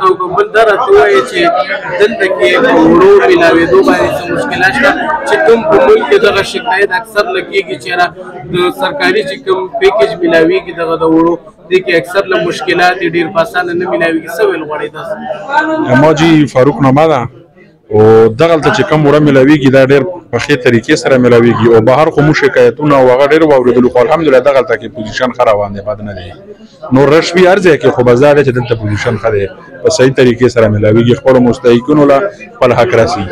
او بل دا راته وایي چې دلته کې په وړو ملاوېدو باندې څه مشکلات شته چې کوم په ملک کې دغه شکایت اکثر لګېږي چې د سرکاري چې کوم پیکیج ملاوېږي دغه د وړو دې کې اکثر له مشکلات ډېر په اسانه نه ملاوېږي. څه ویل غواړئ تاسو؟ ما جی فاروق نامه ده او دغلته چې کوم وړه ملاوېږي دا ډېر په ښې طریقې سره ملاوېږي او بهر خو موږ شکایتونه او هغه ډېر واورېدلو خو الحمدلله دغلته کې پوزیشن ښه روان دی، بد نه دی. نو رش وي هر ځای کې خو بس دا دی چې دلته پوزیشن ښه دی، په صحیح طریقې سره ملاوېږي، خپلو مستحقینو له خپل حق رسي.